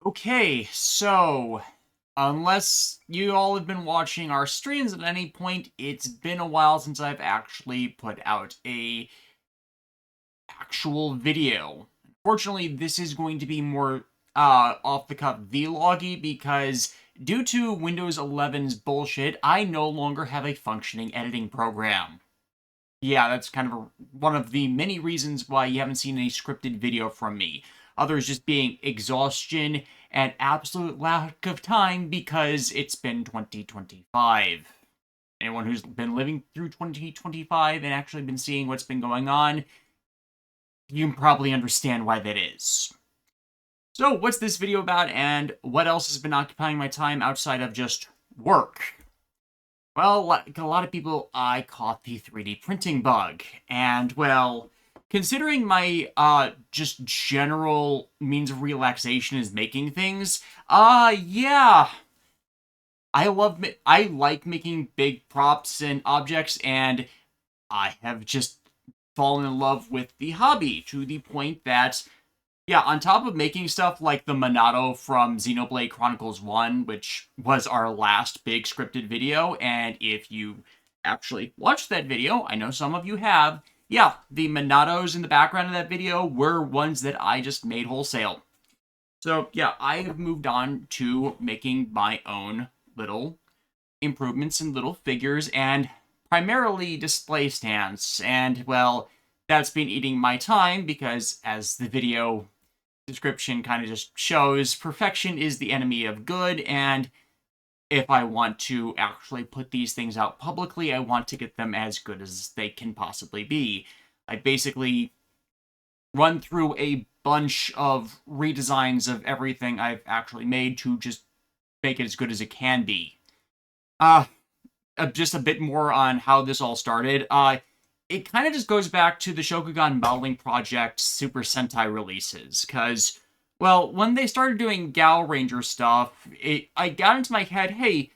Okay, so unless you all have been watching our streams at any point, it's been a while since I've actually put out a actual video. Fortunately, this is going to be more off the cuff vloggy because due to Windows 11's bullshit, I no longer have a functioning editing program. Yeah, that's kind of one of the many reasons why you haven't seen any scripted video from me. Others just being exhaustion and absolute lack of time because it's been 2025. Anyone who's been living through 2025 and actually been seeing what's been going on, you can probably understand why that is. So, what's this video about, and what else has been occupying my time outside of just work? Well, like a lot of people, I caught the 3D printing bug. And, well, considering my just general means of relaxation is making things, yeah. I like making big props and objects, and I have just fallen in love with the hobby to the point that, yeah, on top of making stuff like the Monado from Xenoblade Chronicles 1, which was our last big scripted video, and if you actually watched that video, I know some of you have, yeah, the Monados in the background of that video were ones that I just made wholesale. So, yeah, I have moved on to making my own little improvements and little figures, and primarily display stands, and, well, that's been eating my time because, as the video description kind of just shows, perfection is the enemy of good, and if I want to actually put these things out publicly, I want to get them as good as they can possibly be. I basically run through a bunch of redesigns of everything I've actually made to just make it as good as it can be. Uh, just a bit more on how this all started. It kind of just goes back to the Shokugan modeling project Super Sentai releases, because, well, when they started doing Gal Ranger stuff, I got into my head, hey,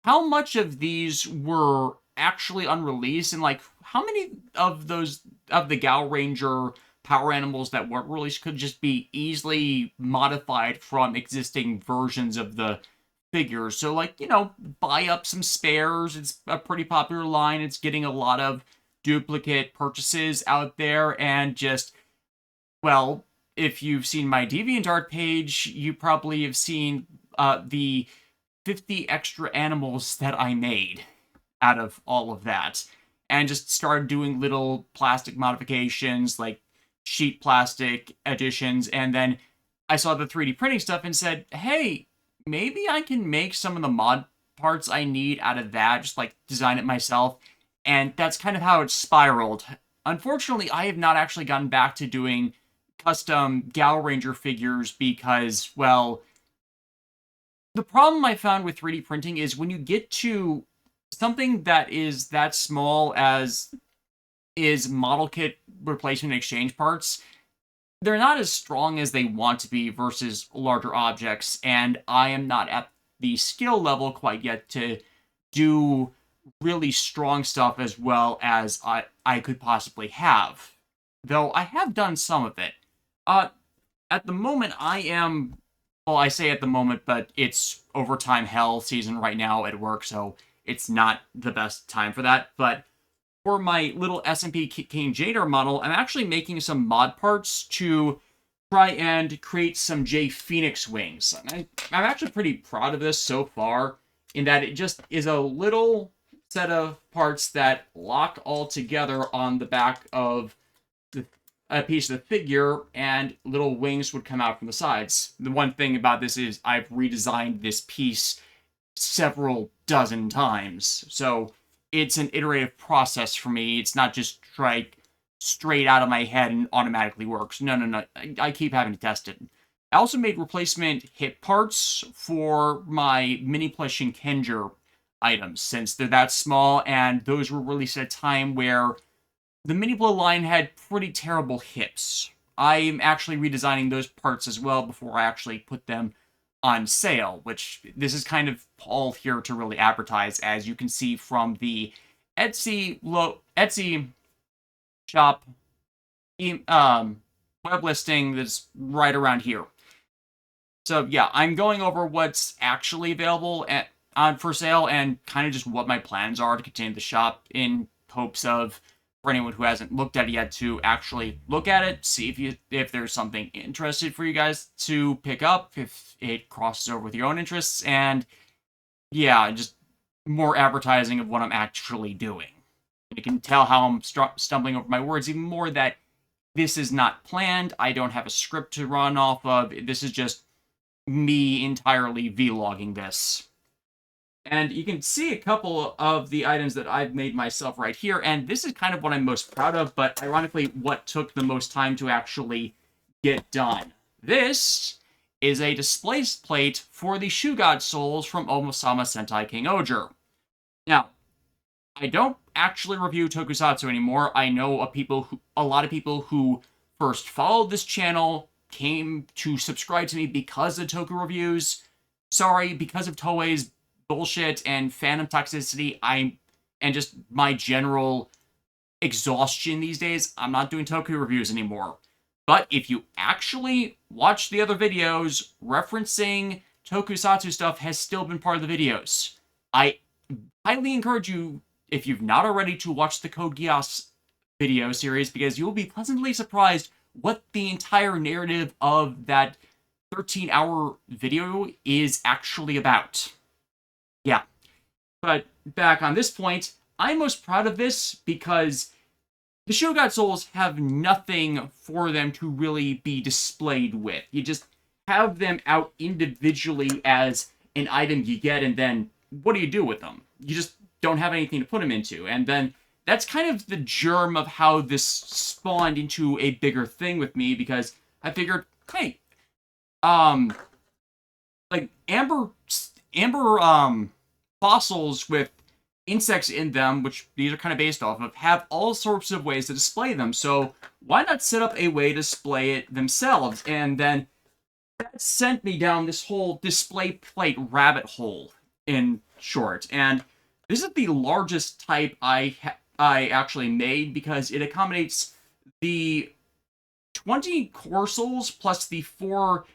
how much of these were actually unreleased, and like, how many of those of the Gal Ranger power animals that weren't released could just be easily modified from existing versions of the figures? So, like, buy up some spares. It's a pretty popular line. It's getting a lot of duplicate purchases out there, and just, well, if you've seen my DeviantArt page, you probably have seen the 50 extra animals that I made out of all of that, and just started doing little plastic modifications, like sheet plastic additions, and then I saw the 3D printing stuff and said, hey, maybe I can make some of the mod parts I need out of that, just like design it myself. And that's kind of how it spiraled. Unfortunately, I have not actually gotten back to doing custom Gal Ranger figures because, well, the problem I found with 3D printing is when you get to something that is that small as is model kit replacement exchange parts, they're not as strong as they want to be versus larger objects, and I am not at the skill level quite yet to do really strong stuff as well as I could possibly have. Though I have done some of it. Uh, at the moment, I am. Well, I say at the moment, but it's overtime hell season right now at work, so it's not the best time for that. But for my little SMP King Jader model, I'm actually making some mod parts to try and create some J Phoenix wings. And I'm actually pretty proud of this so far, in that it just is a little set of parts that lock all together on the back of a piece of the figure, and little wings would come out from the sides. The one thing about this is I've redesigned this piece several dozen times, so it's an iterative process for me. It's not just like straight out of my head and automatically works. No, no, no. I keep having to test it. I also made replacement hip parts for my mini plush Shinkenger items, since they're that small, and those were released at a time where the mini blow line had pretty terrible hips. I'm actually redesigning those parts as well before I actually put them on sale, which this is kind of all here to really advertise, as you can see from the Etsy shop web listing that's right around here. So yeah, I'm going over what's actually available on for sale and kind of just what my plans are to continue the shop in hopes of for anyone who hasn't looked at it yet to actually look at it, see if there's something interested for you guys to pick up, if it crosses over with your own interests, and yeah, just more advertising of what I'm actually doing. You can tell how I'm stumbling over my words even more that this is not planned. I don't have a script to run off of. This is just me entirely vlogging this. And you can see a couple of the items that I've made myself right here, and this is kind of what I'm most proud of, but ironically, what took the most time to actually get done. This is a display plate for the Shoe God souls from Omusama Sentai King-Ohger. Now, I don't actually review tokusatsu anymore. I know a lot of people who first followed this channel came to subscribe to me because of Toku reviews. Sorry, because of Toei's bullshit and fandom toxicity, and just my general exhaustion these days, I'm not doing Toku reviews anymore. But if you actually watch the other videos, referencing tokusatsu stuff has still been part of the videos. I highly encourage you, if you've not already, to watch the Code Geass video series, because you'll be pleasantly surprised what the entire narrative of that 13-hour video is actually about. Yeah. But back on this point, I'm most proud of this because the Shoe God Souls have nothing for them to really be displayed with. You just have them out individually as an item you get, and then what do you do with them? You just don't have anything to put them into. And then that's kind of the germ of how this spawned into a bigger thing with me, because I figured, hey, like amber fossils with insects in them, which these are kind of based off of, have all sorts of ways to display them. So why not set up a way to display it themselves? And then that sent me down this whole display plate rabbit hole, in short. And this is the largest type I actually made, because it accommodates the 20 core souls plus the 4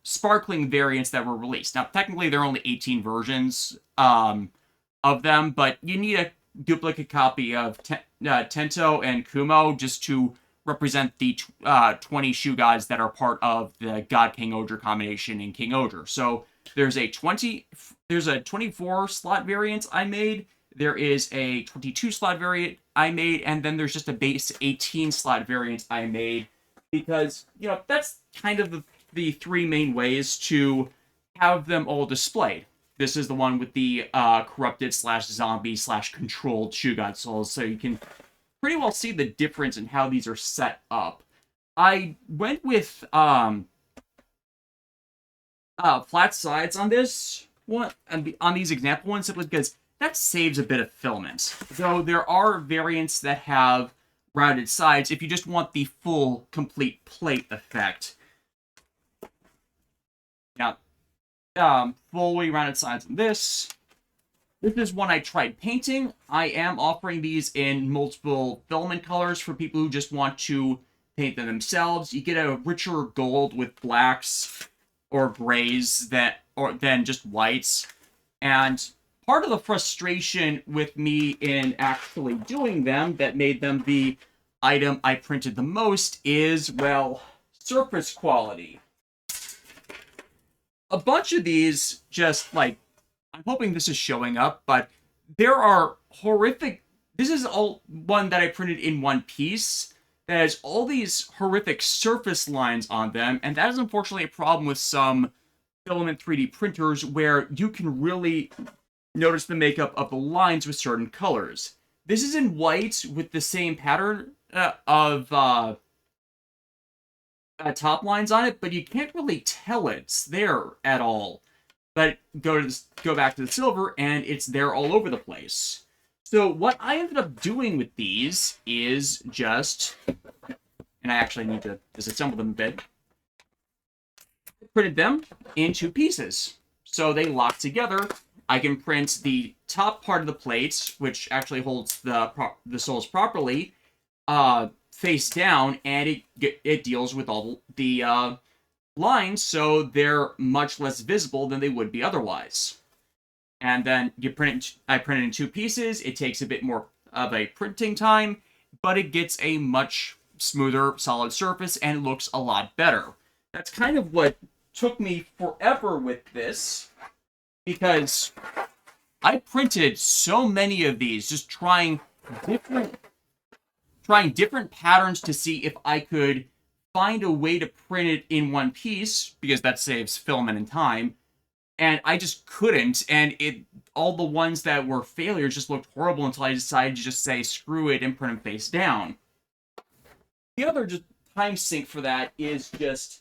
sparkling variants that were released. Now, technically, there are only 18 versions of them, but you need a duplicate copy of Tento and Kumo just to represent the 20 shoe gods that are part of the God King-Ohger combination in King-Ohger. So there's a 24 slot variant I made, there is a 22 slot variant I made, and then there's just a base 18 slot variant I made, because, you know, that's kind of the 3 main ways to have them all displayed. This is the one with the corrupted slash zombie slash controlled Shoe God souls, so you can pretty well see the difference in how these are set up. I went with flat sides on this one, on these example ones, simply because that saves a bit of filament. Though there are variants that have rounded sides if you just want the full, complete plate effect. Now, fully rounded sides on this. This is one I tried painting. I am offering these in multiple filament colors for people who just want to paint them themselves. You get a richer gold with blacks or grays than just whites. And part of the frustration with me in actually doing them that made them the item I printed the most is, well, surface quality. A bunch of these just, like, I'm hoping this is showing up, but there are horrific... This is all one that I printed in one piece that has all these horrific surface lines on them, and that is unfortunately a problem with some filament 3D printers where you can really notice the makeup of the lines with certain colors. This is in white with the same pattern of top lines on it, but you can't really tell it's there at all. But go back to the silver, and it's there all over the place. So what I ended up doing with these is just, and I actually need to disassemble them a bit, I printed them in 2 pieces. So they lock together. I can print the top part of the plate, which actually holds the souls properly, face down, and it deals with all the lines, so they're much less visible than they would be otherwise. And then I print it in 2 pieces. It takes a bit more of a printing time, but it gets a much smoother, solid surface, and it looks a lot better. That's kind of what took me forever with this, because I printed so many of these, just different trying different patterns to see if I could find a way to print it in one piece, because that saves filament and time. And I just couldn't, and all the ones that were failures just looked horrible until I decided to just say screw it and print them face down. The other just time sink for that is just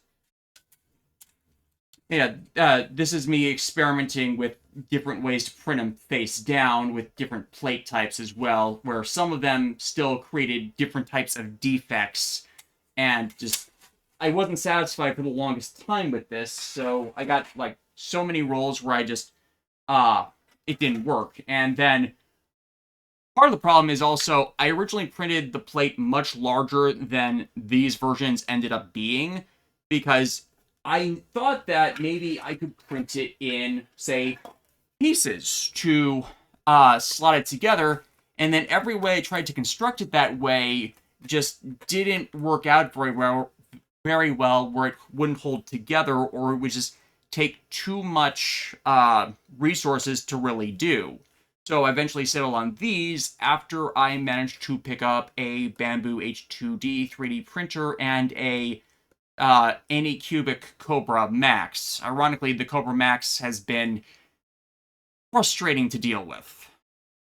this is me experimenting with different ways to print them face down with different plate types as well, where some of them still created different types of defects, and just I wasn't satisfied for the longest time with this, so I got like so many rolls where I just it didn't work. And then part of the problem is also I originally printed the plate much larger than these versions ended up being, because I thought that maybe I could print it in, say, pieces to slot it together, and then every way I tried to construct it that way just didn't work out very well, where it wouldn't hold together, or it would just take too much resources to really do. So I eventually settled on these after I managed to pick up a Bamboo H2D 3D printer and a Anycubic Cobra Max. Ironically, the Cobra Max has been frustrating to deal with.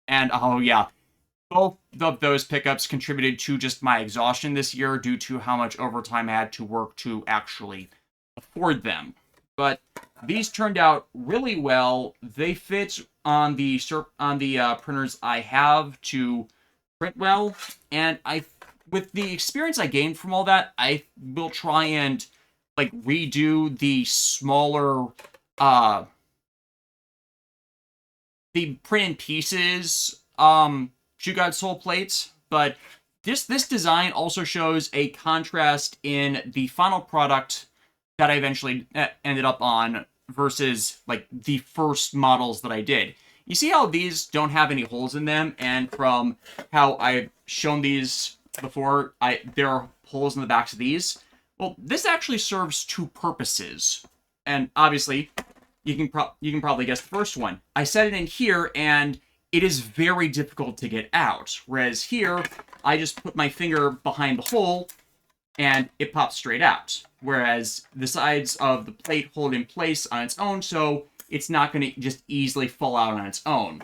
And oh yeah, both of those pickups contributed to just my exhaustion this year due to how much overtime I had to work to actually afford them. But these turned out really well. They fit on the printers I have to print well, and with the experience I gained from all that, I will try and like redo the smaller the print in pieces Shoe Soul plates, but this design also shows a contrast in the final product that I eventually ended up on versus like the first models that I did. You see how these don't have any holes in them, and from how I've shown these before, there are holes in the backs of these. Well, this actually serves 2 purposes, and obviously, you can probably guess the first one. I set it in here, and it is very difficult to get out. Whereas here, I just put my finger behind the hole, and it pops straight out. Whereas the sides of the plate hold in place on its own, so it's not going to just easily fall out on its own.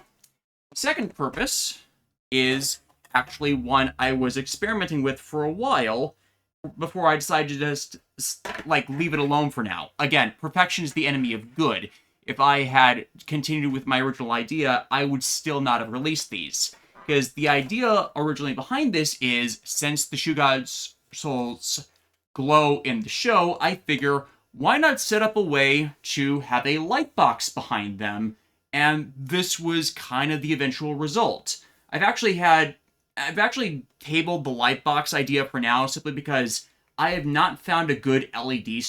The second purpose is actually one I was experimenting with for a while before I decided to just like leave it alone for now. Again, perfection is the enemy of good. If I had continued with my original idea, I would still not have released these. Because the idea originally behind this is, since the Shoe God's Souls glow in the show, I figure, why not set up a way to have a light box behind them? And this was kind of the eventual result. I've actually tabled the light box idea for now, simply because I have not found a good LED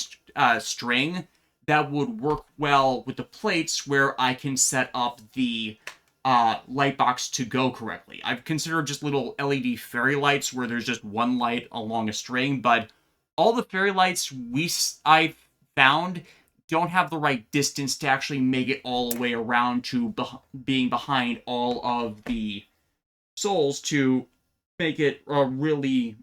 string that would work well with the plates where I can set up the light box to go correctly. I've considered just little LED fairy lights where there's just one light along a string, but all the fairy lights I've found don't have the right distance to actually make it all the way around to being behind all of the souls to make it a really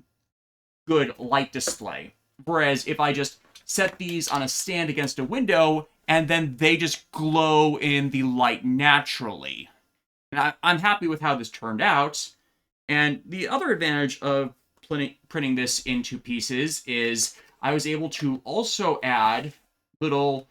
good light display. Whereas if I just set these on a stand against a window, and then they just glow in the light naturally. And I'm happy with how this turned out. And the other advantage of printing this in 2 pieces is I was able to also add little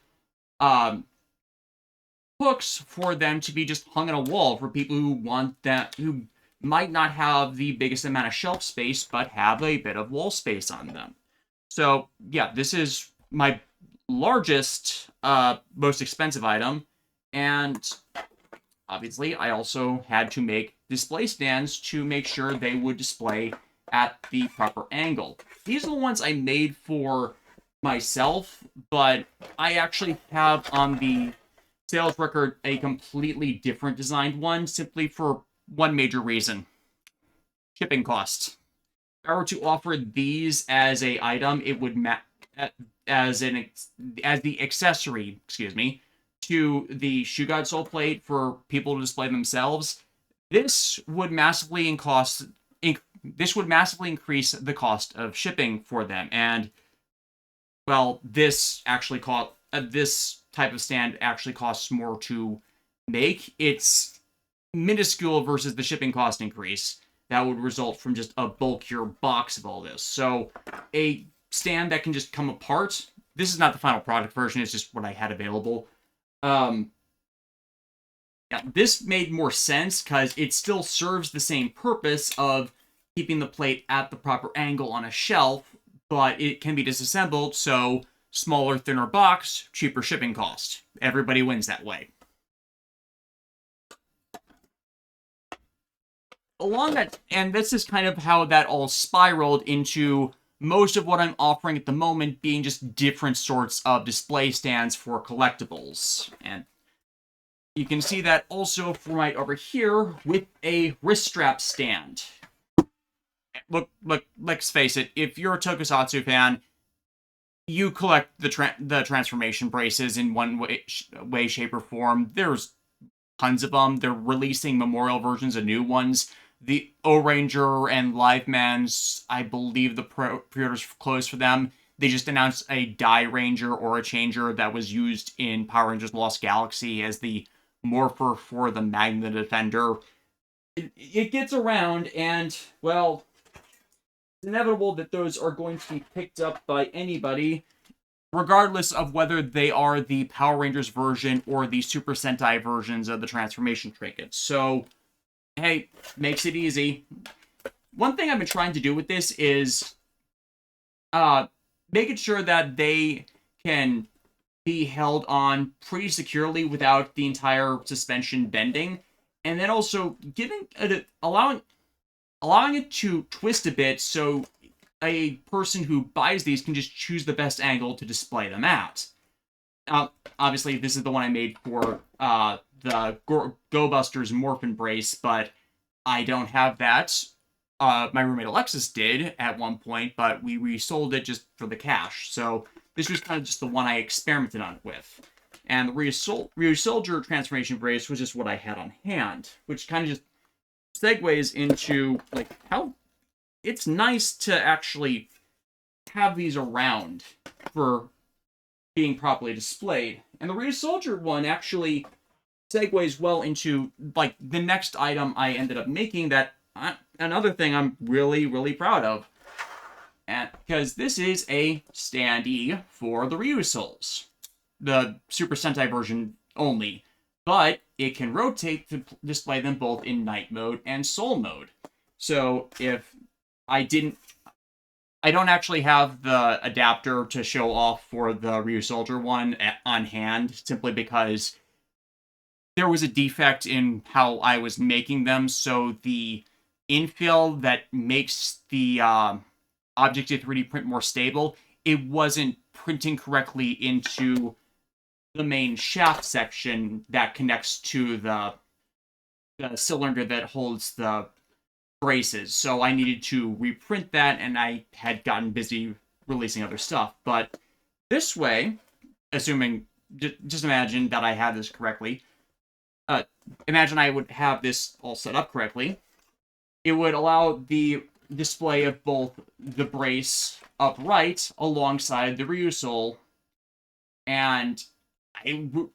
hooks for them to be just hung on a wall for people who might not have the biggest amount of shelf space, but have a bit of wall space on them. So, yeah, this is my largest, most expensive item, and obviously I also had to make display stands to make sure they would display at the proper angle. These are the ones I made for myself, but I actually have on the sales record a completely different designed one, simply for one major reason: shipping costs. If I were to offer these as a item, it would as the accessory, excuse me, to the Shoe God Soul Plate for people to display themselves. This would this would massively increase the cost of shipping for them, and well, this type of stand actually costs more to make. It's minuscule versus the shipping cost increase that would result from just a bulkier box of all this. So a stand that can just come apart. This is not the final product version, it's just what I had available. Um yeah, this made more sense because it still serves the same purpose of keeping the plate at the proper angle on a shelf, but it can be disassembled, so smaller, thinner box, cheaper shipping cost. Everybody wins that way. Along that, and this is kind of how that all spiraled into most of what I'm offering at the moment being just different sorts of display stands for collectibles. And you can see that also from right over here with a wrist strap stand. Look, let's face it, if you're a Tokusatsu fan, you collect the transformation braces in one way, shape, or form. There's tons of them. They're releasing memorial versions of new ones. The O-Ranger and Live Man's, I believe the pre-orders closed for them. They just announced a Die Ranger or a Changer that was used in Power Rangers Lost Galaxy as the morpher for the Magna Defender. It gets around, and, well, it's inevitable that those are going to be picked up by anybody, regardless of whether they are the Power Rangers version or the Super Sentai versions of the transformation trinkets. So, hey, makes it easy. One thing I've been trying to do with this is making sure that they can be held on pretty securely without the entire suspension bending, and then also allowing it to twist a bit so a person who buys these can just choose the best angle to display them at. Obviously, this is the one I made for the Go Busters Morph Embrace, but I don't have that. My roommate Alexis did at one point, but we resold it just for the cash. So this was kind of just the one I experimented on with. And the Ryu Soldier Transformation Brace was just what I had on hand, which kind of just segues into like how it's nice to actually have these around for being properly displayed. And the Ryu Soldier one actually segues well into like the next item I ended up making, that another thing I'm really, really proud of. And because this is a standee for the Ryu Souls, the Super Sentai version only, but it can rotate to display them both in night mode and soul mode. So if I don't actually have the adapter to show off for the Ryu Soldier one on hand, simply because there was a defect in how I was making them, so the infill that makes the objective 3D print more stable, it wasn't printing correctly into the main shaft section that connects to the cylinder that holds the braces. So I needed to reprint that, and I had gotten busy releasing other stuff. But this way, assuming, just imagine that I had this correctly, imagine I would have this all set up correctly, it would allow the display of both the brace upright alongside the Ryusol, and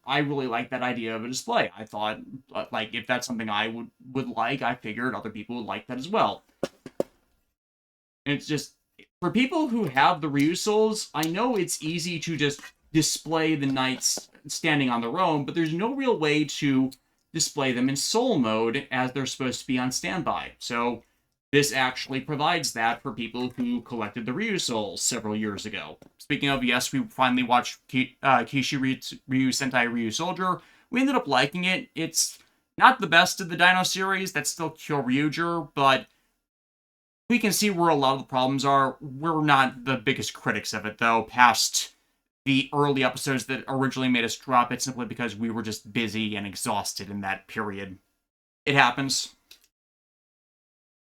I really like that idea of a display. I thought, like, if that's something I would like, I figured other people would like that as well. And it's just, for people who have the Ryusols, I know it's easy to just display the knights standing on their own, but there's no real way to display them in soul mode as they're supposed to be on standby. So this actually provides that for people who collected the Ryu Souls several years ago. Speaking of, yes, we finally watched Kishi Ryu Sentai Ryu Soldier. We ended up liking it. It's not the best of the Dino series. That's still Kyoryuger, but we can see where a lot of the problems are. We're not the biggest critics of it, though, past the early episodes that originally made us drop it simply because we were just busy and exhausted in that period. It happens.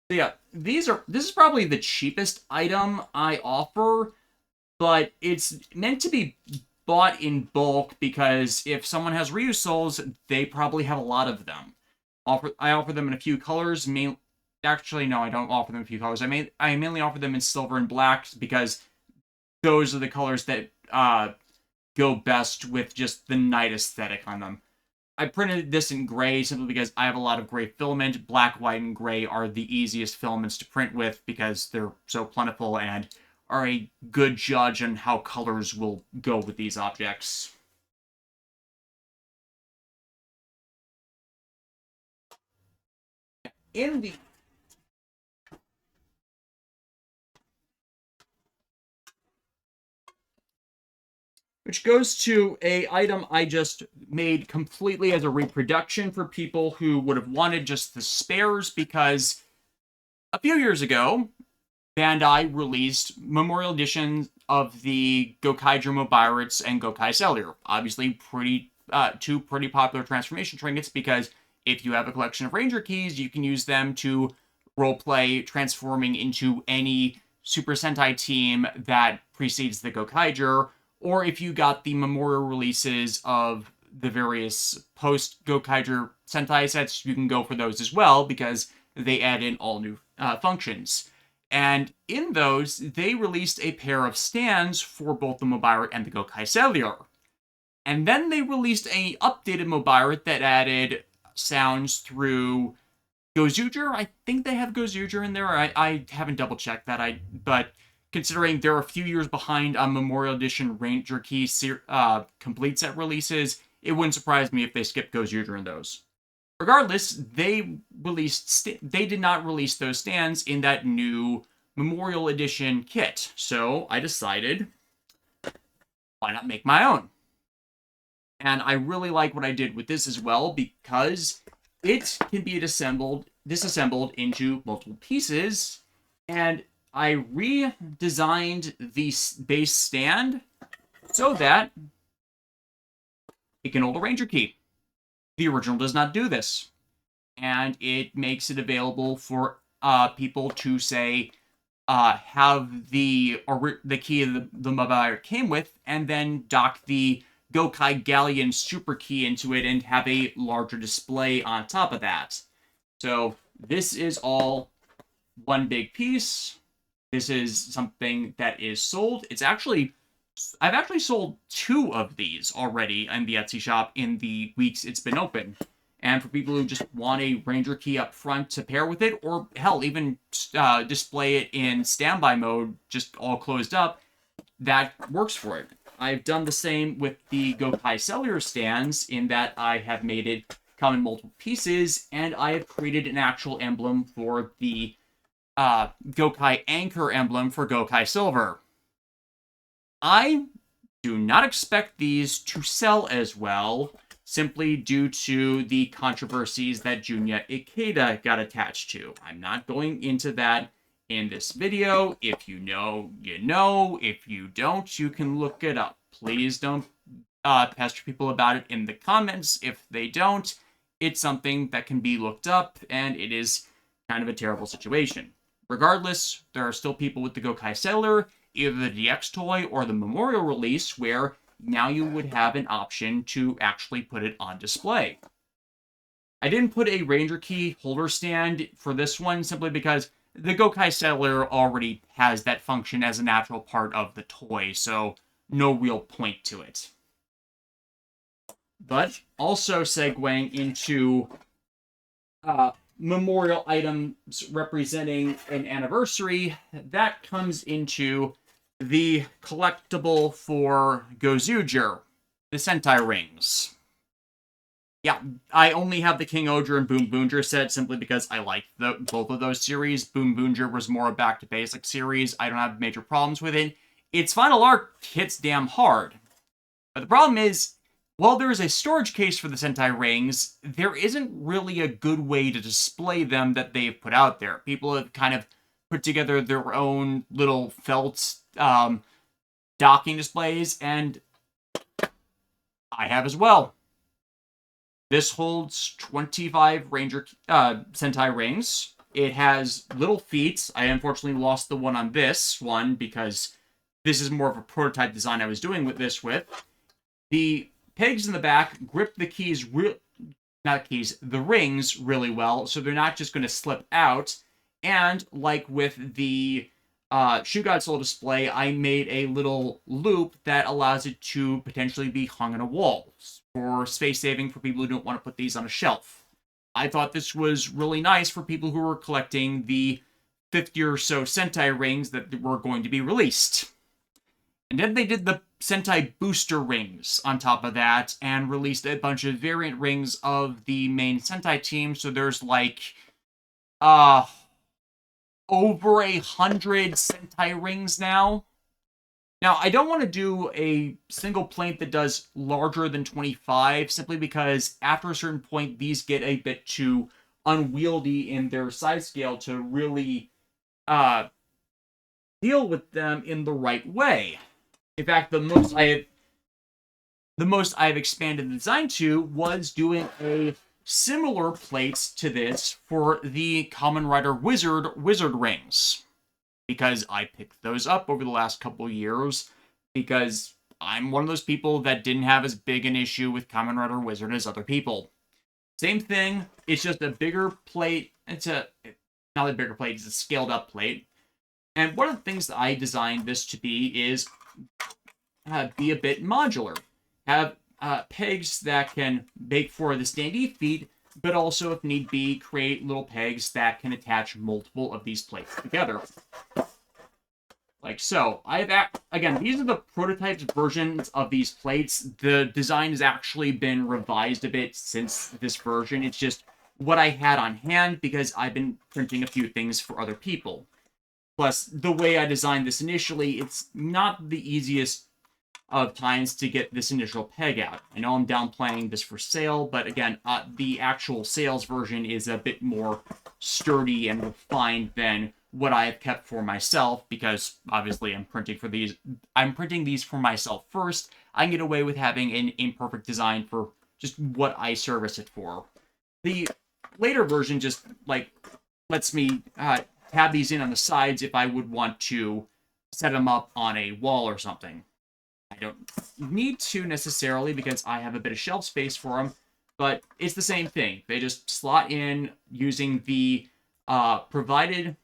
So yeah, this is probably the cheapest item I offer, but it's meant to be bought in bulk because if someone has reuse souls, they probably have a lot of them. I offer them in a few colors. Actually, no, I don't offer them in a few colors. I mainly offer them in silver and black because those are the colors that go best with just the night aesthetic on them. I printed this in gray simply because I have a lot of gray filament. Black, white, and gray are the easiest filaments to print with because they're so plentiful and are a good judge on how colors will go with these objects. In the which goes to a item I just made completely as a reproduction for people who would have wanted just the spares, because a few years ago, Bandai released Memorial Editions of the Gokaiger Mobiritz and Gokaiger. Obviously, two pretty popular transformation trinkets, because if you have a collection of Ranger keys, you can use them to roleplay transforming into any Super Sentai team that precedes the Gokaiger, or if you got the memorial releases of the various post-Gokaiger Sentai sets, you can go for those as well, because they add in all new functions. And in those, they released a pair of stands for both the Mobirit and the Gokaiger. And then they released an updated Mobirit that added sounds through Gokaiger. I think they have Gokaiger in there. I haven't double-checked that. But considering they're a few years behind on Memorial Edition Ranger Key complete set releases, it wouldn't surprise me if they skipped Gokaiger in those. Regardless, they did not release those stands in that new Memorial Edition kit. So I decided, why not make my own? And I really like what I did with this as well, because it can be disassembled into multiple pieces. And I redesigned the base stand so that it can hold a Ranger key. The original does not do this. And it makes it available for people to, say, have the key the Mobirit came with, and then dock the Gokai Galleon Super Key into it and have a larger display on top of that. So this is all one big piece. This is something that is sold. I've actually sold 2 of these already in the Etsy shop in the weeks it's been open. And for people who just want a Ranger key up front to pair with it, or hell, even display it in standby mode, just all closed up, that works for it. I've done the same with the Gokaiger stands, in that I have made it come in multiple pieces, and I have created an actual emblem for the Gokai Anchor emblem for Gokai Silver. I do not expect these to sell as well, simply due to the controversies that Junya Ikeda got attached to. I'm not going into that in this video. If you know, you know. If you don't, you can look it up. Please don't pester people about it in the comments. If they don't, it's something that can be looked up, and it is kind of a terrible situation. Regardless, there are still people with the Gokaiger, either the DX toy or the Memorial release, where now you would have an option to actually put it on display. I didn't put a Ranger Key holder stand for this one simply because the Gokaiger already has that function as a natural part of the toy, so no real point to it. But also segueing into memorial items representing an anniversary, that comes into the collectible for Gokaiger, the Sentai rings. Yeah, I only have the King-Ohger and Boom Boonger set simply because I like both of those series. Boom Boonger was more a back-to-basic series. I don't have major problems with it. Its final arc hits damn hard. But the problem is, while there is a storage case for the Sentai rings, there isn't really a good way to display them that they've put out there. People have kind of put together their own little felt docking displays, and I have as well. This holds 25 Ranger Sentai rings. It has little feet. I unfortunately lost the one on this one because this is more of a prototype design I was doing with this with. The pegs in the back grip the keys, the rings really well, so they're not just going to slip out. And like with the Shoe Soul display, I made a little loop that allows it to potentially be hung on a wall for space saving for people who don't want to put these on a shelf. I thought this was really nice for people who were collecting the 50 or so Sentai rings that were going to be released. And then they did the Sentai booster rings on top of that and released a bunch of variant rings of the main Sentai team. So there's like over 100 Sentai rings now. Now, I don't want to do a single plate that does larger than 25, simply because after a certain point, these get a bit too unwieldy in their size scale to really deal with them in the right way. In fact, the most I've expanded the design to was doing a similar plates to this for the Kamen Rider Wizard rings, because I picked those up over the last couple years because I'm one of those people that didn't have as big an issue with Kamen Rider Wizard as other people. Same thing, it's just a bigger plate. It's not a bigger plate, it's a scaled up plate. And one of the things that I designed this to be is be a bit modular. Have pegs that can make for the standee feet, but also, if need be, create little pegs that can attach multiple of these plates together. Like so. Again, these are the prototypes versions of these plates. The design has actually been revised a bit since this version. It's just what I had on hand because I've been printing a few things for other people. Plus, the way I designed this initially, it's not the easiest of times to get this initial peg out. I know I'm downplaying this for sale, but again, the actual sales version is a bit more sturdy and refined than what I have kept for myself, because obviously I'm printing these for myself first. I can get away with having an imperfect design for just what I service it for. The later version just lets me tab these in on the sides if I would want to set them up on a wall or something. I don't need to necessarily because I have a bit of shelf space for them, but it's the same thing. They just slot in using the provided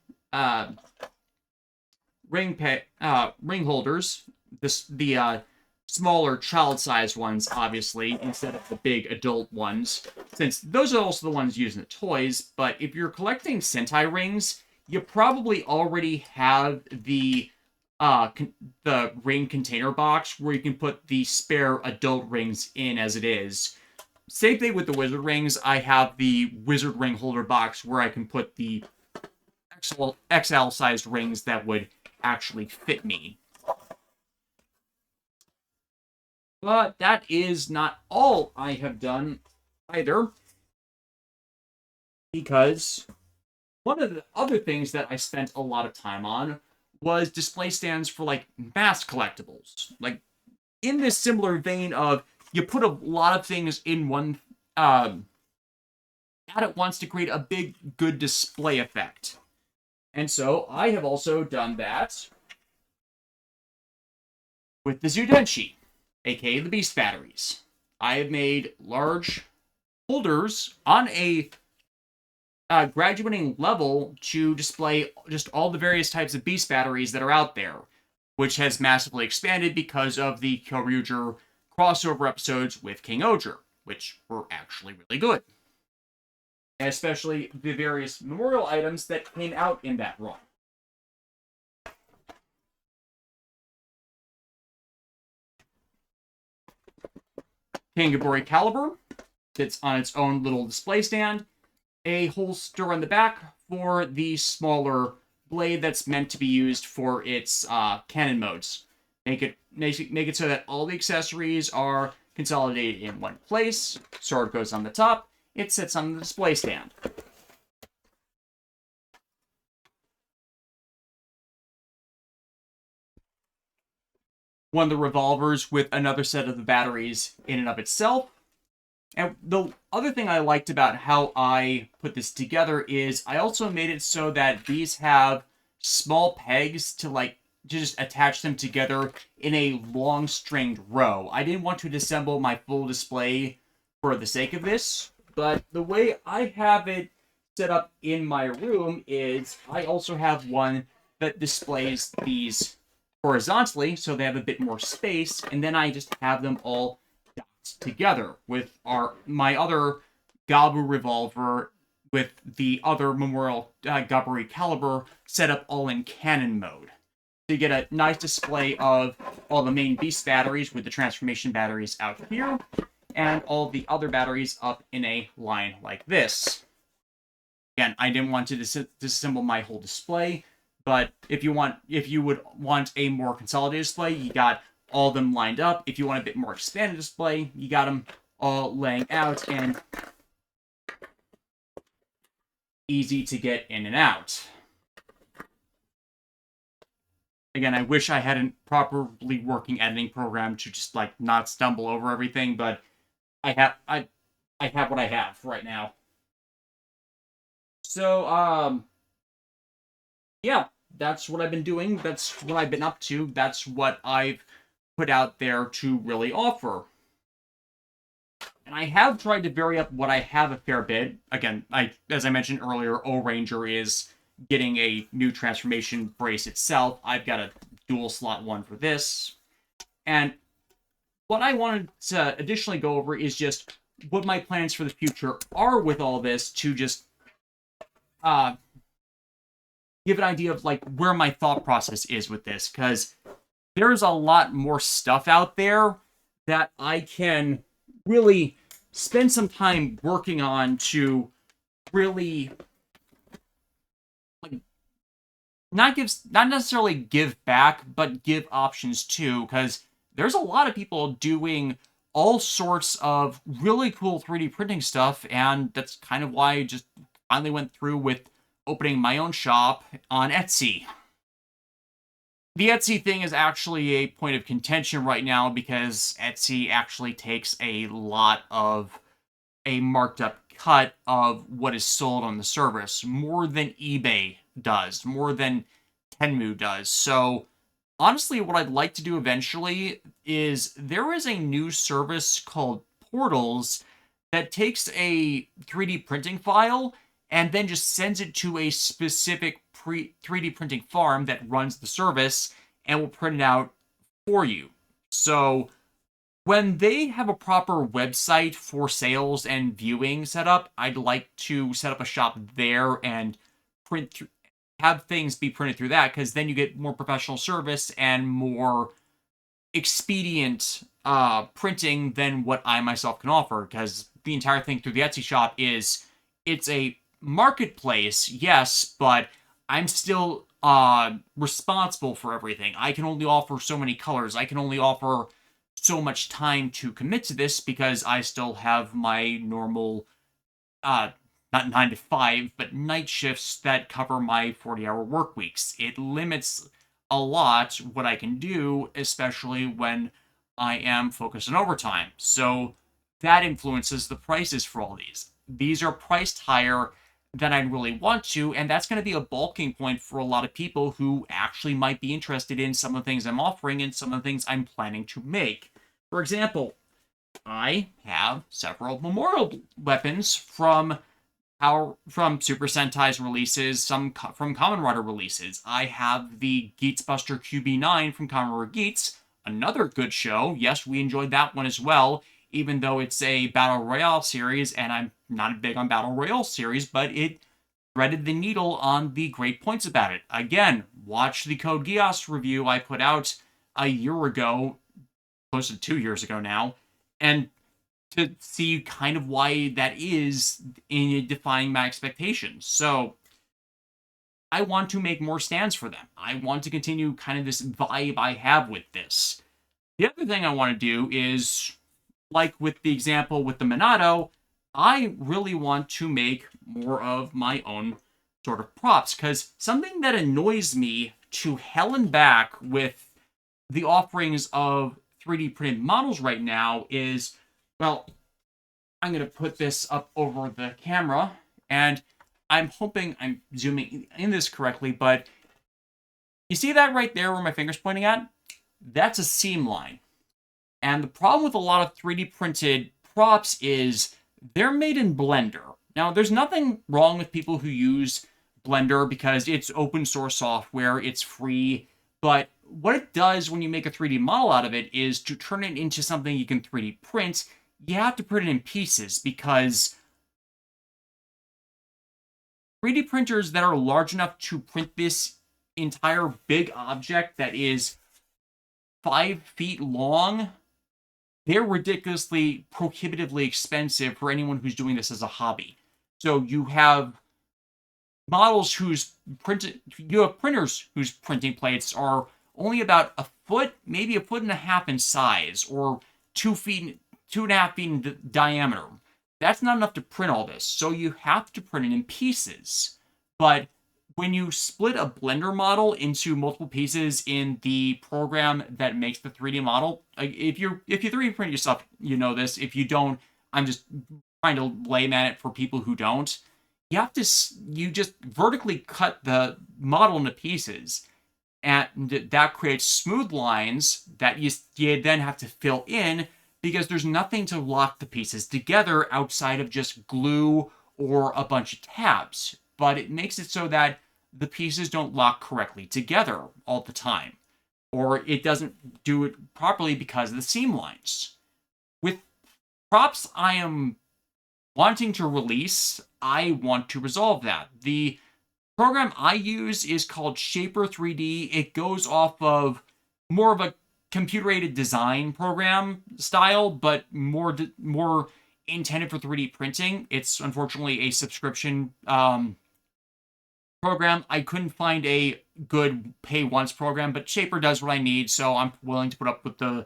ring holders, the smaller child-sized ones, obviously, instead of the big adult ones, since those are also the ones used in the toys. But if you're collecting Sentai rings, you probably already have the ring container box where you can put the spare adult rings in as it is. Same thing with the wizard rings. I have the wizard ring holder box where I can put the XL sized rings that would actually fit me. But that is not all I have done either, because one of the other things that I spent a lot of time on was display stands for mass collectibles. In this similar vein of you put a lot of things in one at once to create a big good display effect. And so I have also done that with the Zudenshi, aka the Beast Batteries. I have made large holders on a graduating level to display just all the various types of Beast Batteries that are out there, which has massively expanded because of the Kyoryuger crossover episodes with King-Ohger, which were actually really good. And especially the various memorial items that came out in that run. King-Ohger Caliber sits on its own little display stand. A holster on the back for the smaller blade that's meant to be used for its cannon modes. Make it so that all the accessories are consolidated in one place. Sword goes on the top. It sits on the display stand. one of the revolvers with another set of the batteries in and of itself. And the other thing I liked about how I put this together is I also made it so that these have small pegs to just attach them together in a long stringed row. I didn't want to disassemble my full display for the sake of this, but the way I have it set up in my room is I also have one that displays these horizontally so they have a bit more space, and then I just have them all docked together with my other Gabu revolver with the other Memorial Gaburi caliber set up all in cannon mode. So you get a nice display of all the main beast batteries with the transformation batteries out here, and all the other batteries up in a line like this. Again, I didn't want to disassemble my whole display, but if you would want a more consolidated display, you got all of them lined up. If you want a bit more expanded display, you got them all laying out and easy to get in and out. Again, I wish I had a properly working editing program to just not stumble over everything, but I have what I have right now. So, yeah, that's what I've been doing. That's what I've been up to. That's what I've put out there to really offer. And I have tried to vary up what I have a fair bit. Again, as I mentioned earlier, O-Ranger is getting a new transformation brace itself. I've got a dual slot one for this. And what I wanted to additionally go over is just what my plans for the future are with all this, to just give an idea of where my thought process is with this, because there's a lot more stuff out there that I can really spend some time working on to really not necessarily give back, but give options too, because there's a lot of people doing all sorts of really cool 3D printing stuff, and that's kind of why I just finally went through with opening my own shop on Etsy. The Etsy thing is actually a point of contention right now because Etsy actually takes a lot of a marked up cut of what is sold on the service, more than eBay does, more than Tenmu does. So honestly, what I'd like to do eventually is there is a new service called Portals that takes a 3D printing file and then just sends it to a specific 3D printing farm that runs the service and will print it out for you. So when they have a proper website for sales and viewing set up, I'd like to set up a shop there and have things be printed through that, because then you get more professional service and more expedient printing than what I myself can offer, because the entire thing through the Etsy shop is, it's a marketplace, yes, but I'm still responsible for everything. I can only offer so many colors. I can only offer so much time to commit to this because I still have my normal, not 9 to 5, but night shifts that cover my 40-hour work weeks. It limits a lot what I can do, especially when I am focused on overtime. So that influences the prices for all these. These are priced higher than I really want to, and that's going to be a balking point for a lot of people who actually might be interested in some of the things I'm offering and some of the things I'm planning to make. For example, I have several memorial weapons from Super Sentai's releases, some from Kamen Rider releases. I have the Geatsbuster QB9 from Kamen Rider Geats, another good show. Yes, we enjoyed that one as well, even though it's a Battle Royale series, and I'm not big on Battle Royale series, but it threaded the needle on the great points about it. Again, watch the Code Geass review I put out a year ago, close to 2 years ago now, and to see kind of why that is in defying my expectations. So I want to make more stands for them. I want to continue kind of this vibe I have with this. The other thing I want to do is, like with the example with the Minato, I really want to make more of my own sort of props, because something that annoys me to hell and back with the offerings of 3D printed models right now is, well, I'm going to put this up over the camera, and I'm hoping I'm zooming in this correctly, but you see that right there where my finger's pointing at? That's a seam line. And the problem with a lot of 3D printed props is they're made in Blender. Now, there's nothing wrong with people who use Blender because it's open source software, it's free, but what it does when you make a 3D model out of it is to turn it into something you can 3D print, you have to print it in pieces because 3D printers that are large enough to print this entire big object that is 5 feet long, they're ridiculously prohibitively expensive for anyone who's doing this as a hobby. So you have models you have printers whose printing plates are only about a foot, maybe a foot and a half in size, or 2.5 feet in diameter. That's not enough to print all this, so you have to print it in pieces. But when you split a Blender model into multiple pieces in the program that makes the 3D model, if you 3D print yourself, you know this. If you don't, I'm just trying to layman it for people who don't. You just vertically cut the model into pieces, and that creates smooth lines that you then have to fill in because there's nothing to lock the pieces together outside of just glue or a bunch of tabs. But it makes it so that the pieces don't lock correctly together all the time, or it doesn't do it properly because of the seam lines. With props I am wanting to release, I want to resolve that. The program I use is called Shaper 3D. It goes off of more of a computer-aided design program style, but more intended for 3D printing. It's unfortunately a subscription program. I couldn't find a good pay once program, but Shaper does what I need, so I'm willing to put up with the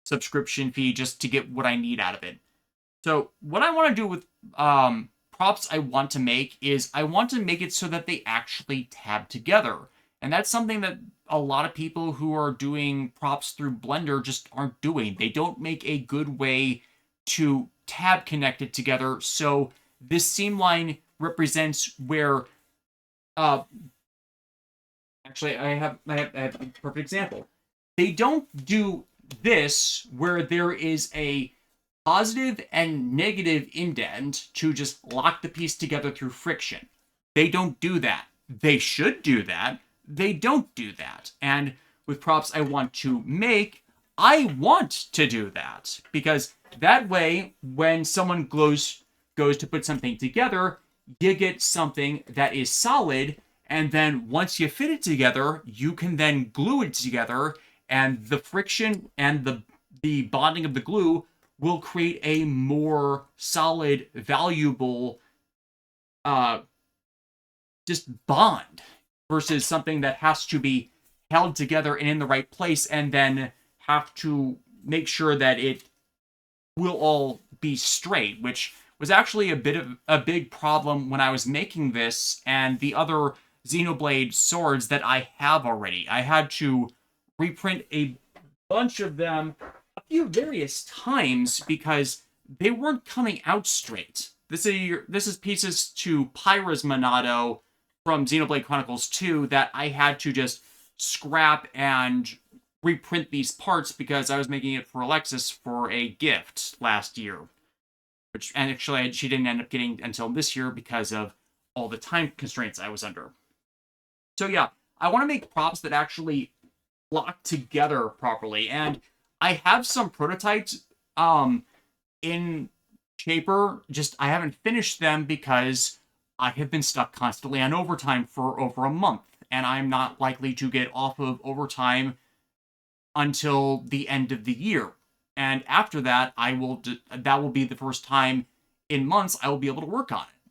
subscription fee just to get what I need out of it. So what I want to do with props I want to make is I want to make it so that they actually tab together. And that's something that a lot of people who are doing props through Blender just aren't doing. They don't make a good way to tab connect it together. So this seam line represents where actually I have a perfect example. They don't do this where there is a positive and negative indent to just lock the piece together through friction. They don't do that. They should do that. They don't do that. And with props I want to make, I want to do that. Because that way, when someone goes to put something together, you get something that is solid, and then once you fit it together, you can then glue it together, and the friction and the bonding of the glue will create a more solid, valuable just bond versus something that has to be held together and in the right place and then have to make sure that it will all be straight, which was actually a big problem when I was making this and the other Xenoblade swords that I have already. I had to reprint a bunch of them a few various times because they weren't coming out straight. This is pieces to Pyra's Monado from Xenoblade Chronicles 2 that I had to just scrap and reprint these parts because I was making it for Alexis for a gift last year. And actually, she didn't end up getting until this year because of all the time constraints I was under. So yeah, I want to make props that actually lock together properly. And I have some prototypes in Shaper, just I haven't finished them because I have been stuck constantly on overtime for over a month. And I'm not likely to get off of overtime until the end of the year. And after that, that will be the first time in months I will be able to work on it.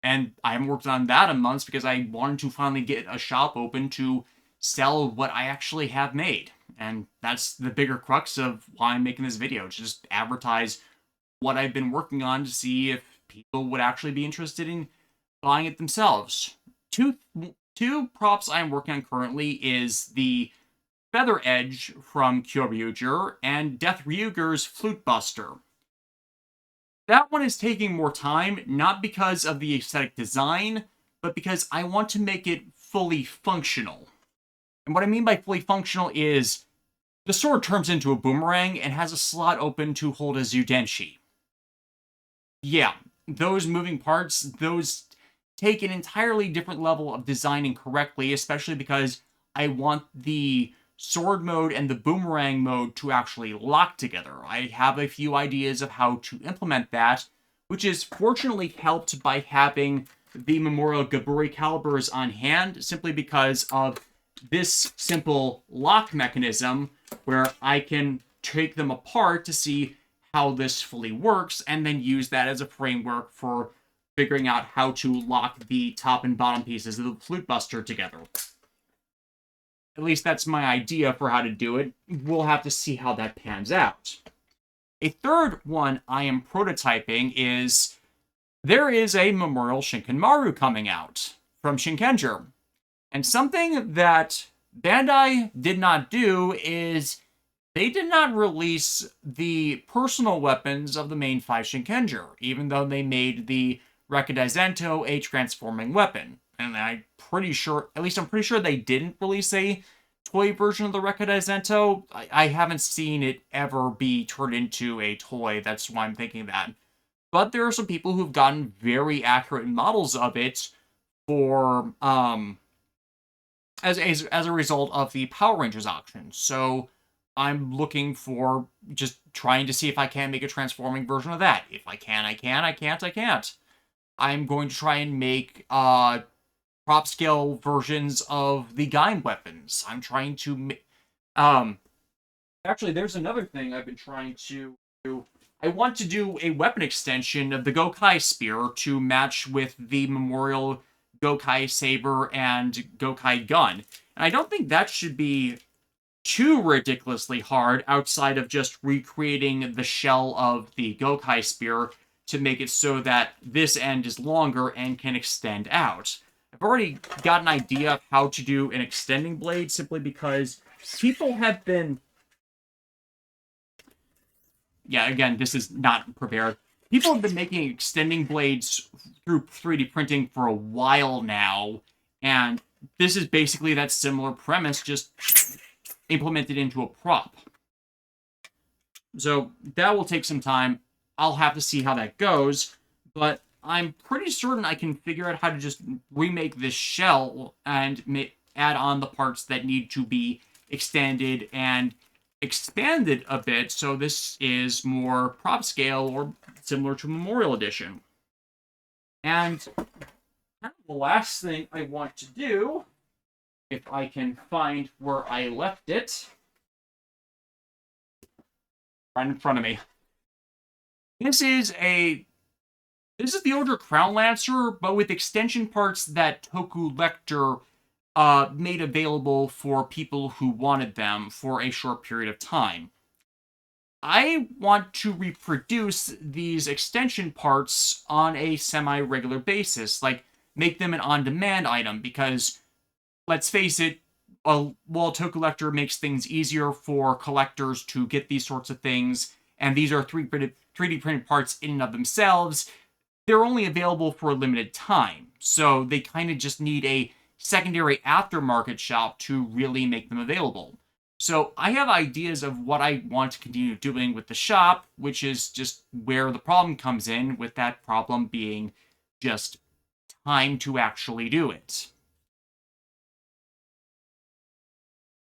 And I haven't worked on that in months because I wanted to finally get a shop open to sell what I actually have made. And that's the bigger crux of why I'm making this video, to just advertise what I've been working on to see if people would actually be interested in buying it themselves. Two props I'm working on currently is the Feather Edge from Kyoryuger, and Death Ryuger's Flute Buster. That one is taking more time, not because of the aesthetic design, but because I want to make it fully functional. And what I mean by fully functional is the sword turns into a boomerang and has a slot open to hold a Zudenshi. Yeah, those moving parts, those take an entirely different level of designing correctly, especially because I want the sword mode and the boomerang mode to actually lock together. I have a few ideas of how to implement that, which is fortunately helped by having the Memorial Gaburi calibers on hand, simply because of this simple lock mechanism where I can take them apart to see how this fully works and then use that as a framework for figuring out how to lock the top and bottom pieces of the Flute Buster together. At least that's my idea for how to do it. We'll have to see how that pans out. A third one I am prototyping is there is a Memorial Shinkenmaru coming out from Shinkenger. And something that Bandai did not do is they did not release the personal weapons of the main 5 Shinkenger, even though they made the Rekka Daizantou a transforming weapon. And I'm pretty sure they didn't release a toy version of the Rekka Daizantou. I haven't seen it ever be turned into a toy, that's why I'm thinking that. But there are some people who've gotten very accurate models of it for, as a result of the Power Rangers auction. So I'm looking for just trying to see if I can make a transforming version of that. If I can, I can. I can't, I can't. I'm going to try and make prop scale versions of the Gaim weapons. I'm trying to actually, there's another thing I've been trying to do. I want to do a weapon extension of the Gokai Spear to match with the Memorial Gokai Saber and Gokai Gun. And I don't think that should be too ridiculously hard outside of just recreating the shell of the Gokai Spear to make it so that this end is longer and can extend out. I've already got an idea of how to do an extending blade simply because people have been... Yeah, again, this is not prepared. People have been making extending blades through 3D printing for a while now, and this is basically that similar premise, just implemented into a prop. So that will take some time. I'll have to see how that goes, but I'm pretty certain I can figure out how to just remake this shell and add on the parts that need to be extended and expanded a bit, so this is more prop scale or similar to Memorial Edition. And the last thing I want to do, if I can find where I left it, right in front of me. This is the Order Crown Lancer, but with extension parts that Toku Lecter made available for people who wanted them for a short period of time. I want to reproduce these extension parts on a semi-regular basis, like make them an on-demand item, because, let's face it, while Toku Lecter makes things easier for collectors to get these sorts of things, and these are 3D printed parts in and of themselves, they're only available for a limited time, so they kind of just need a secondary aftermarket shop to really make them available. So I have ideas of what I want to continue doing with the shop, which is just where the problem comes in, with that problem being just time to actually do it.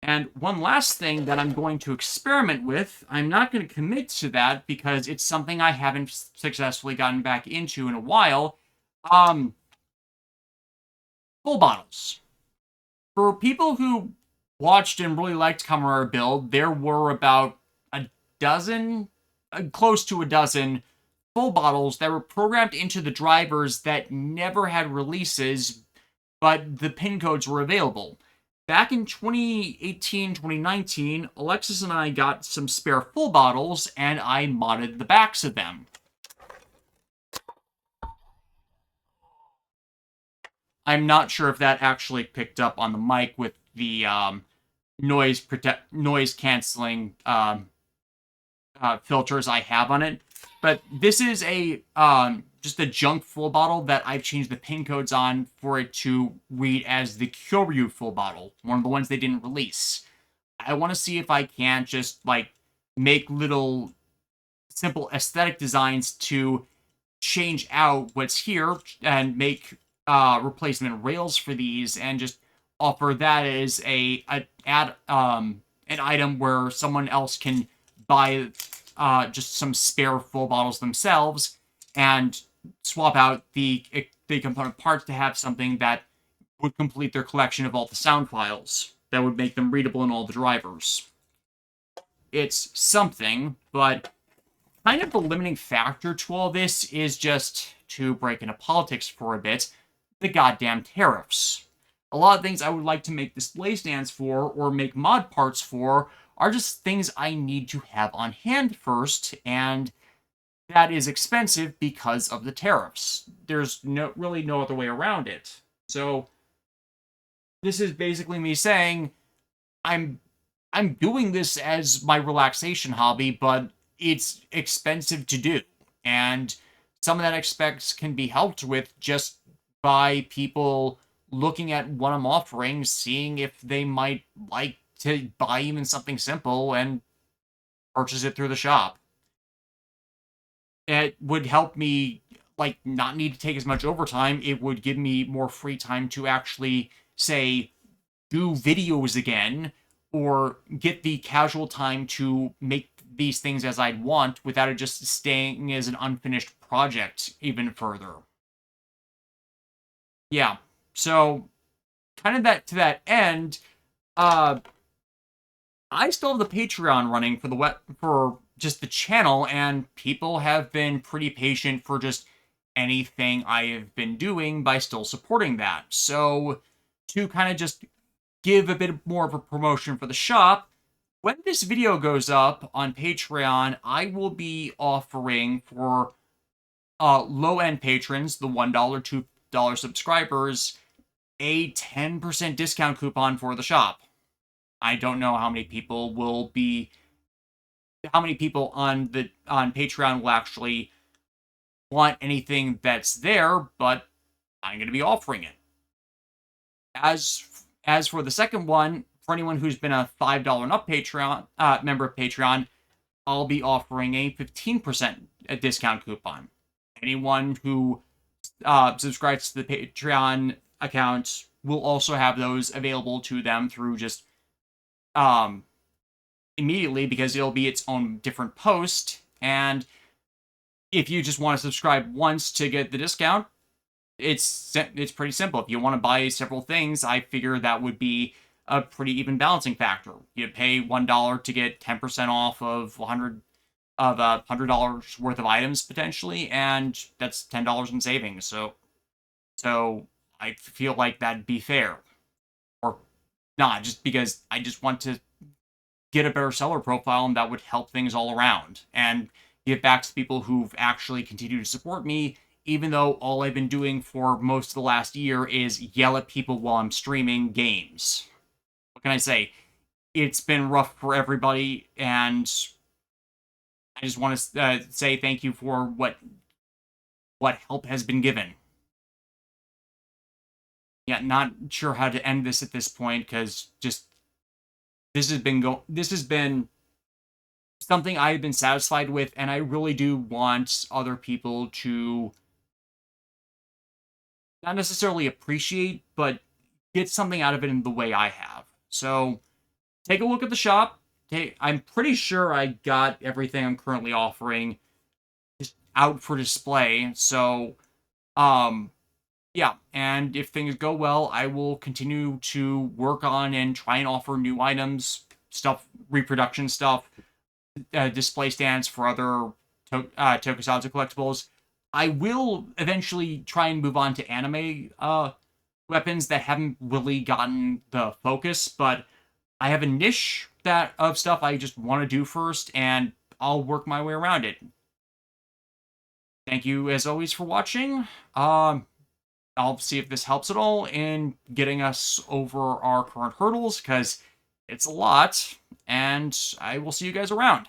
And one last thing that I'm going to experiment with, I'm not going to commit to that because it's something I haven't successfully gotten back into in a while. Full bottles. For people who watched and really liked Kamen Build, there were about a dozen, close to a dozen, full bottles that were programmed into the drivers that never had releases, but the pin codes were available. Back in 2018, 2019, Alexis and I got some spare full bottles, and I modded the backs of them. I'm not sure if that actually picked up on the mic with the noise canceling filters I have on it. But this is a just a junk full bottle that I've changed the pin codes on for it to read as the Kyoryu full bottle, one of the ones they didn't release. I want to see if I can't just like make little simple aesthetic designs to change out what's here and make replacement rails for these and just offer that as a add an item where someone else can buy just some spare full bottles themselves and swap out the component parts to have something that would complete their collection of all the sound files that would make them readable in all the drivers. It's something, but kind of the limiting factor to all this is just, to break into politics for a bit, the goddamn tariffs. A lot of things I would like to make display stands for or make mod parts for are just things I need to have on hand first, and that is expensive because of the tariffs. There's really no other way around it. So this is basically me saying I'm doing this as my relaxation hobby, but it's expensive to do. And some of that expense can be helped with just by people looking at what I'm offering, seeing if they might like to buy even something simple and purchase it through the shop. It would help me like not need to take as much overtime. It would give me more free time to actually say do videos again or get the casual time to make these things as I'd want without it just staying as an unfinished project even further. Yeah. So kind of that to that end, uh I still have the Patreon running for for just the channel, and people have been pretty patient for just anything I have been doing by still supporting that. So to kind of just give a bit more of a promotion for the shop, when this video goes up on Patreon, I will be offering for low-end patrons, the $1, $2 subscribers, a 10% discount coupon for the shop. I don't know how many people on Patreon will actually want anything that's there, but I'm going to be offering it. As for the second one, for anyone who's been a $5 and up Patreon member of Patreon, I'll be offering a 15% discount coupon. Anyone who subscribes to the Patreon account will also have those available to them through just um, immediately, because it'll be its own different post. And if you just want to subscribe once to get the discount, it's pretty simple. If you want to buy several things, I figure that would be a pretty even balancing factor. You pay $1 to get 10% off of $100 worth of items potentially, and that's $10 in savings. So I feel like that'd be fair, or not, just because I just want to get a better seller profile, and that would help things all around and give back to people who've actually continued to support me, even though all I've been doing for most of the last year is yell at people while I'm streaming games. What can I say? It's been rough for everybody, and I just want to say thank you for what help has been given. Yeah, not sure how to end this at this point, because just this has been something I've been satisfied with, and I really do want other people to not necessarily appreciate, but get something out of it in the way I have. So take a look at the shop. I'm pretty sure I got everything I'm currently offering just out for display. So, yeah, and if things go well, I will continue to work on and try and offer new items, stuff, reproduction stuff, display stands for other tokusatsu collectibles. I will eventually try and move on to anime weapons that haven't really gotten the focus, but I have a niche that of stuff I just want to do first, and I'll work my way around it. Thank you as always for watching. I'll see if this helps at all in getting us over our current hurdles, because It's a lot, and I will see you guys around.